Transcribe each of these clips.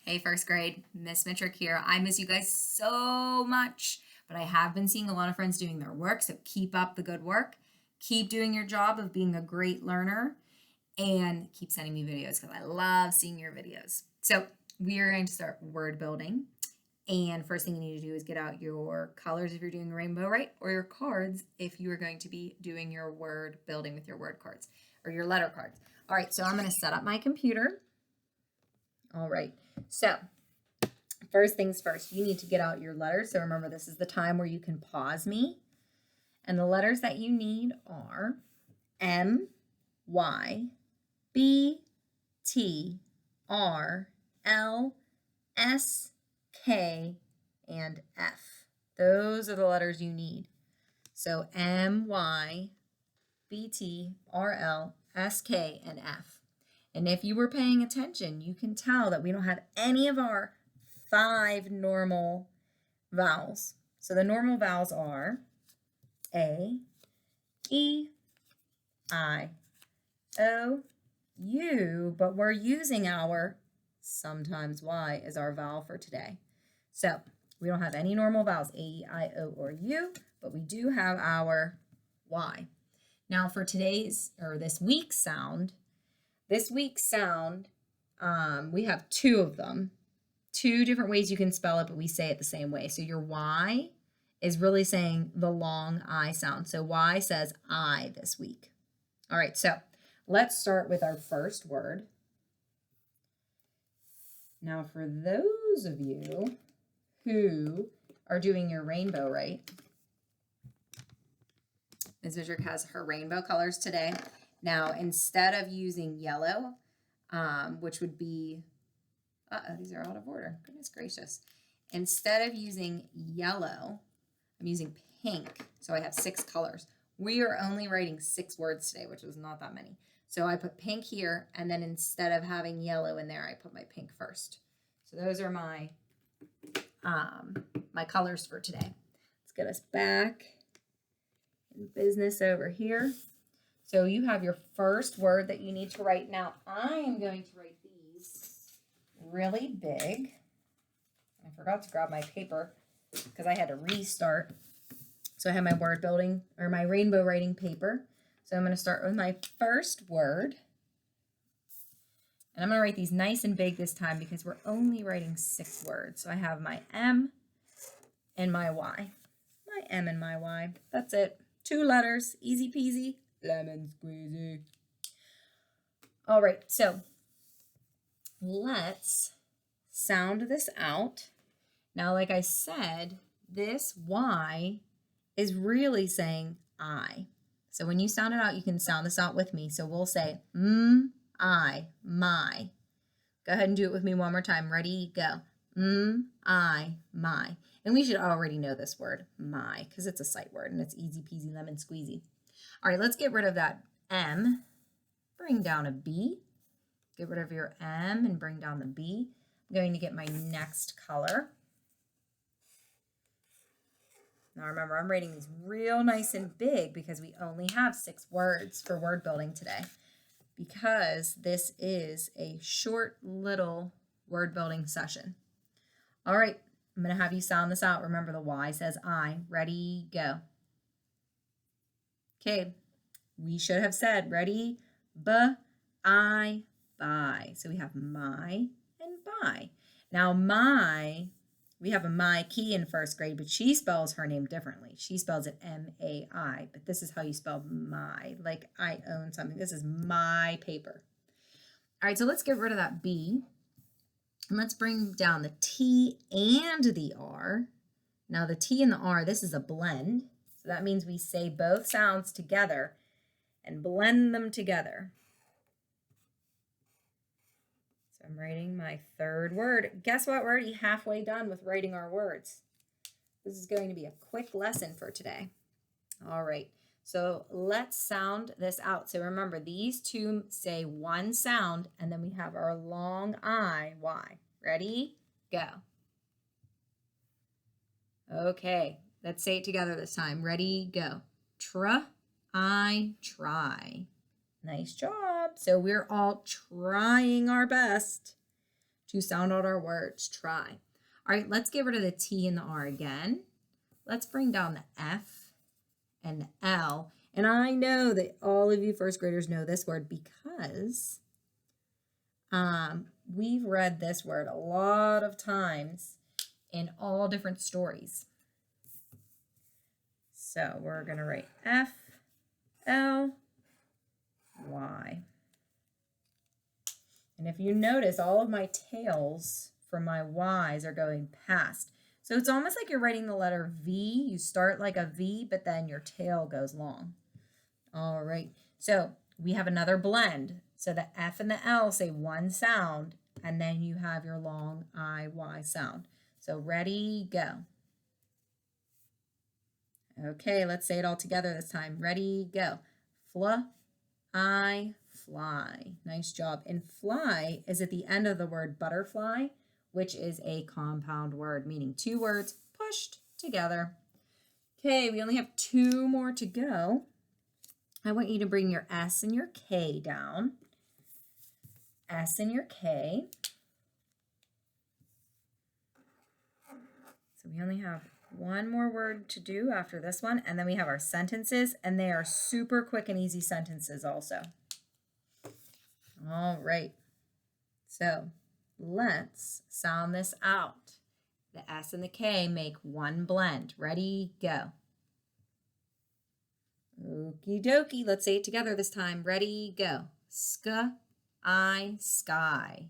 Hey, first grade, Miss Metric here. I miss you guys so much, but I have been seeing a lot of friends doing their work, so keep up the good work. Keep doing your job of being a great learner and keep sending me videos because I love seeing your videos. So, we are going to start word building. And first thing you need to do is get out your colors if you're doing rainbow, right? Or your cards if you are going to be doing your word building with your word cards or your letter cards. All right, so I'm going to set up my computer. All right, so first things first, you need to get out your letters. So remember, this is the time where you can pause me. And the letters that you need are M, Y, B, T, R, L, S, K, and F. Those are the letters you need. So M, Y, B, T, R, L, S, K, and F. And if you were paying attention, you can tell that we don't have any of our 5 normal vowels. So the normal vowels are A, E, I, O, U, but we're using our sometimes Y as our vowel for today. So we don't have any normal vowels, A, E, I, O, or U, but we do have our Y. Now for today's, or this week's sound, we have 2 of them. 2 different ways you can spell it, but we say it the same way. So your Y is really saying the long I sound. So Y says I this week. All right, so let's start with our first word. Now for those of you who are doing your rainbow, right? Ms. Metric has her rainbow colors today. Now, instead of using yellow, which would be, these are out of order. Goodness gracious. Instead of using yellow, I'm using pink. So I have 6 colors. We are only writing 6 words today, which is not that many. So I put pink here, and then instead of having yellow in there, I put my pink first. So those are my my colors for today. Let's get us back in business over here. So you have your first word that you need to write. Now I am going to write these really big. I forgot to grab my paper because I had to restart. So I have my word building or my rainbow writing paper. So I'm going to start with my first word. And I'm going to write these nice and big this time because we're only writing 6 words. So I have my M and my Y. My M and my Y. That's it. 2 letters. Easy peasy. Lemon squeezy. All right, so let's sound this out. Now, like I said, this Y is really saying I. So when you sound it out, you can sound this out with me. So we'll say I, my. Go ahead and do it with me one more time. Ready, go. I, my. And we should already know this word, my, because it's a sight word and it's easy peasy lemon squeezy. All right, let's get rid of that M. Bring down a B. Get rid of your M and bring down the B. I'm going to get my next color. Now remember, I'm writing these real nice and big because we only have 6 words for word building today. Because this is a short little word building session. All right, I'm going to have you sound this out. Remember, the Y says I. Ready, go. Okay, we should have said, ready, I, buy. So we have my and buy. Now we have a my key in first grade, but she spells her name differently. She spells it M-A-I, but this is how you spell my, like I own something. This is my paper. All right, so let's get rid of that B. And let's bring down the T and the R. Now the T and the R, this is a blend. So that means we say both sounds together and blend them together. So I'm writing my third word. Guess what? We're already halfway done with writing our words. This is going to be a quick lesson for today. All right, so let's sound this out. So remember, these 2 say one sound, and then we have our long I, Y. Ready? Go. Okay, let's say it together this time. Ready? Go. I, try. Nice job. So we're all trying our best to sound out our words. Try. All right, let's get rid of the T and the R again. Let's bring down the F and the L. And I know that all of you first graders know this word because we've read this word a lot of times in all different stories. So we're going to write F, L, Y. And if you notice, all of my tails from my Y's are going past. So it's almost like you're writing the letter V. You start like a V, but then your tail goes long. All right. So we have another blend. So the F and the L say one sound, and then you have your long I-Y sound. So ready, go. Okay, let's say it all together this time. Ready, go. I fly. Nice job. And fly is at the end of the word butterfly, which is a compound word, meaning two words pushed together. Okay, we only have two more to go. I want you to bring your S and your K down. S and your K. So we only have one more word to do after this one, and then we have our sentences, and they are super quick and easy sentences also. All right, so let's sound this out. The S and the K make one blend. Ready, go. Okie dokie, let's say it together this time. Ready, go. I, sky.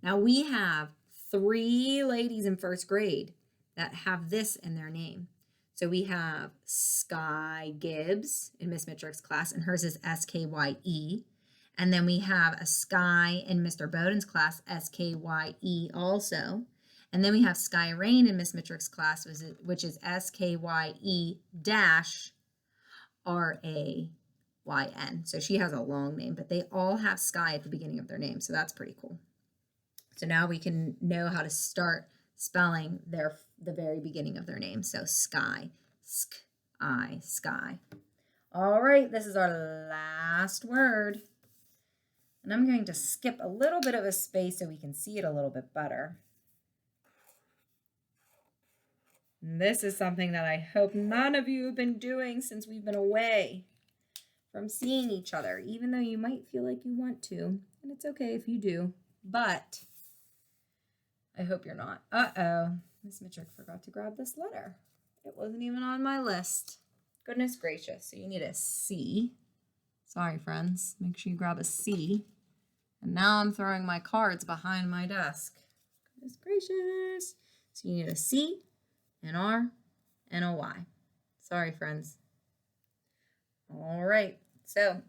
Now we have 3 ladies in first grade that have this in their name. So we have Sky Gibbs in Miss Mittrick's class, and hers is S-K-Y-E. And then we have a Sky in Mr. Bowden's class, S-K-Y-E also. And then we have Sky Rain in Miss Mittrick's class, which is S-K-Y-E dash R-A-Y-N. So she has a long name, but they all have Sky at the beginning of their name. So that's pretty cool. So now we can know how to start spelling the very beginning of their name. So sky, sk-I, sky. All right, this is our last word. And I'm going to skip a little bit of a space so we can see it a little bit better. And this is something that I hope none of you have been doing since we've been away from seeing each other, even though you might feel like you want to. And it's okay if you do, but I hope you're not. Uh-oh, Miss Mittrick forgot to grab this letter. It wasn't even on my list. Goodness gracious, so you need a C. Sorry, friends. Make sure you grab a C. And now I'm throwing my cards behind my desk. Goodness gracious. So you need a C, an R, and a Y. Sorry, friends. All right, so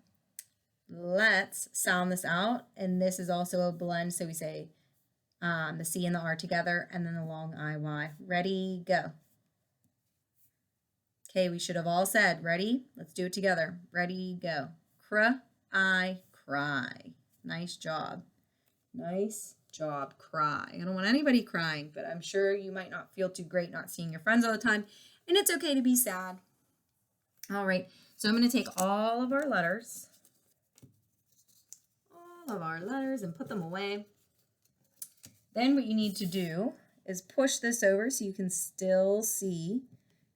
let's sound this out. And this is also a blend, so we say the C and the R together, and then the long I-Y. Ready, go. Okay, we should have all said, ready? Let's do it together. Ready, go. I cry. Nice job. Nice job, cry. I don't want anybody crying, but I'm sure you might not feel too great not seeing your friends all the time, and it's okay to be sad. All right, so I'm going to take all of our letters, and put them away. Then what you need to do is push this over so you can still see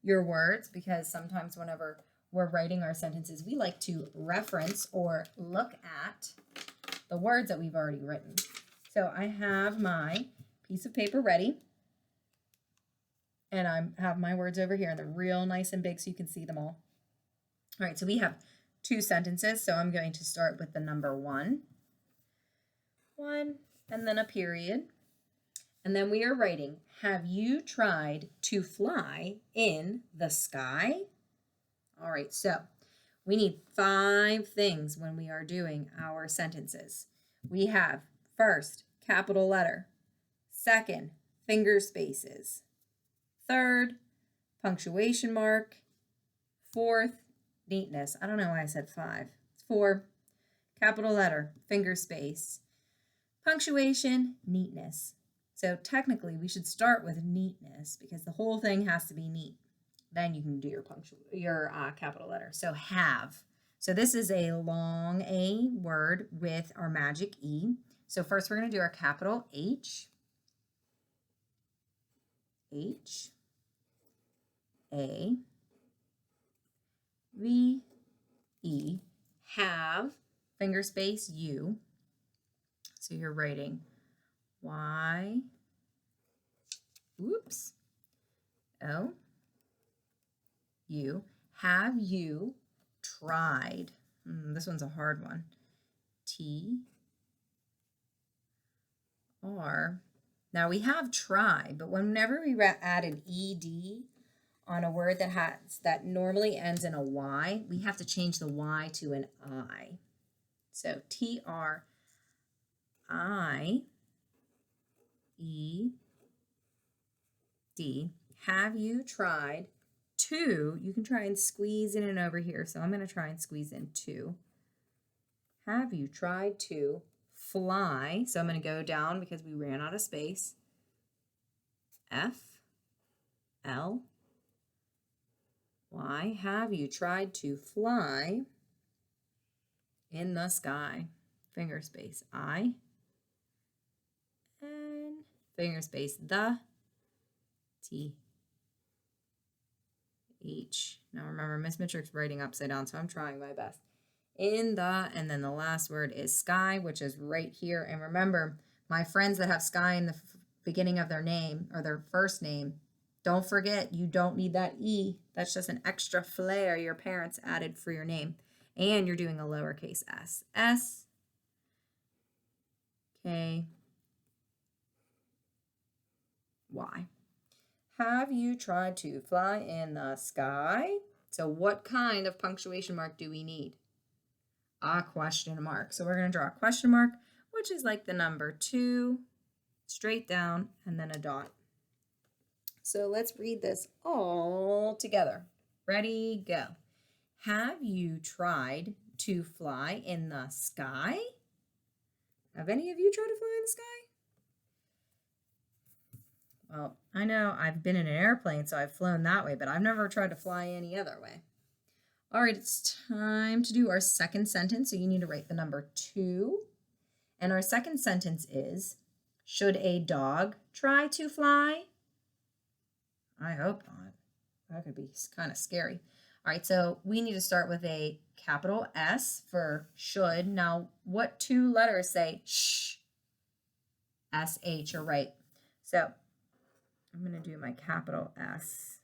your words, because sometimes whenever we're writing our sentences, we like to reference or look at the words that we've already written. So I have my piece of paper ready, and I have my words over here, and they're real nice and big so you can see them all. All right, so we have 2 sentences, so I'm going to start with the number 1, and then a period. And then we are writing, have you tried to fly in the sky? All right, so we need 5 things when we are doing our sentences. We have, first, capital letter. Second, finger spaces. Third, punctuation mark. Fourth, neatness. I don't know why I said 5. It's 4, capital letter, finger space. Punctuation, neatness. So technically, we should start with neatness because the whole thing has to be neat. Then you can do your capital letter. So have. So this is a long A word with our magic E. So first we're going to do our capital H. H A V E, have, finger space U. So you're writing Y, oops, O, U. Have you tried? This one's a hard one. T, R. Now we have try, but whenever we add an ED on a word that normally ends in a Y, we have to change the Y to an I. So TRI ED. Have you tried to? You can try and squeeze in and over here. So I'm going to try and squeeze in to. Have you tried to fly? So I'm going to go down because we ran out of space. F L Y. Have you tried to fly in the sky? Finger space I. And finger space the. T. H. Now remember, Miss Mittrick's writing upside down, so I'm trying my best. In the, and then the last word is sky, which is right here. And remember, my friends that have sky in the beginning of their name or their first name, don't forget, you don't need that E. That's just an extra flair your parents added for your name. And you're doing a lowercase s. S, K, Y. Have you tried to fly in the sky? So what kind of punctuation mark do we need? A question mark. So we're going to draw a question mark, which is like the number 2, straight down, and then a dot. So let's read this all together. Ready, go. Have you tried to fly in the sky? Have any of you tried to fly in the sky? Well, I know I've been in an airplane, so I've flown that way, but I've never tried to fly any other way. All right, it's time to do our second sentence. So you need to write the number 2. And our second sentence is, should a dog try to fly? I hope not. That could be kind of scary. All right, so we need to start with a capital S for should. Now, what 2 letters say sh? S-H, or right. So I'm going to do my capital S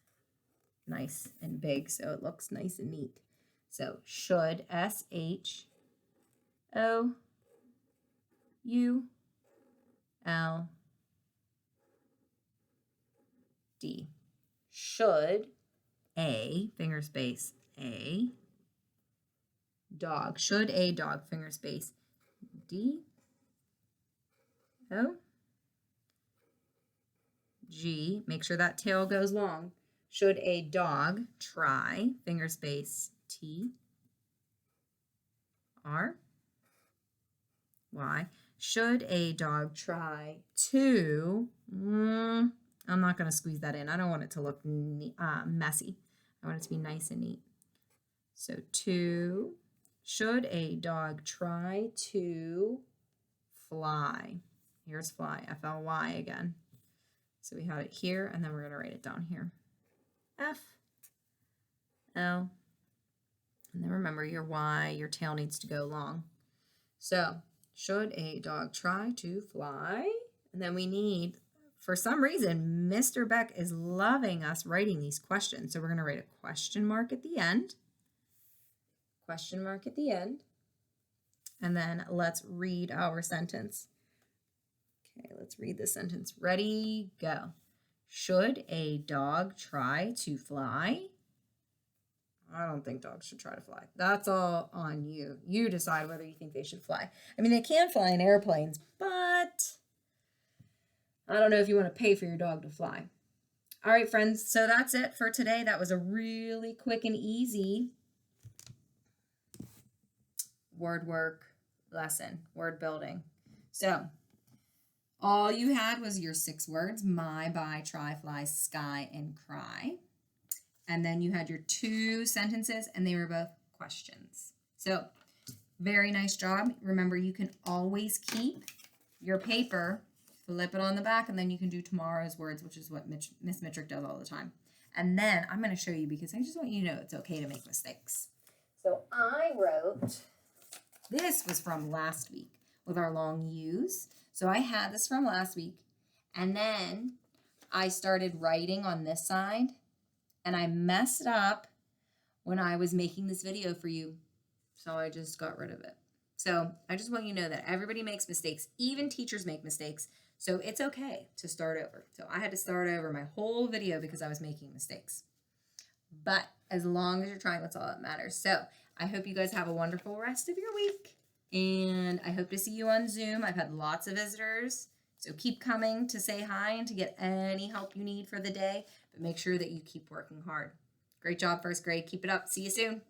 nice and big so it looks nice and neat. So should, S-H-O-U-L-D. Should a, finger space, a, dog. Should a dog, finger space, D, O, G, make sure that tail goes long. Should a dog try, finger space, T, R, Y. Should a dog try to, I'm not going to squeeze that in. I don't want it to look messy. I want it to be nice and neat. So to, should a dog try to fly? Here's fly, F-L-Y again. So we have it here, and then we're going to write it down here. F, L, and then remember your Y, your tail needs to go long. So, should a dog try to fly? And then we need, for some reason, Mr. Beck is loving us writing these questions. So we're going to write a question mark at the end. Question mark at the end. And then let's read our sentence. Okay, let's read the sentence. Ready, go. Should a dog try to fly? I don't think dogs should try to fly. That's all on you. You decide whether you think they should fly. I mean, they can fly in airplanes, but I don't know if you want to pay for your dog to fly. All right, friends, so that's it for today. That was a really quick and easy word work lesson, word building. So all you had was your 6 words, my, by, try, fly, sky, and cry. And then you had your 2 sentences, and they were both questions. So very nice job. Remember, you can always keep your paper Flip it on the back, and then you can do tomorrow's words, which is what Miss Mittrick does all the time. And then I'm going to show you because I just want you to know it's okay to make mistakes. So I wrote, this was from last week with our long U's. So I had this from last week, and then I started writing on this side, and I messed up when I was making this video for you. So I just got rid of it. So I just want you to know that everybody makes mistakes. Even teachers make mistakes. So it's okay to start over. So I had to start over my whole video because I was making mistakes. But as long as you're trying, that's all that matters. So I hope you guys have a wonderful rest of your week. And I hope to see you on Zoom. I've had lots of visitors. So keep coming to say hi and to get any help you need for the day. But make sure that you keep working hard. Great job, first grade. Keep it up. See you soon.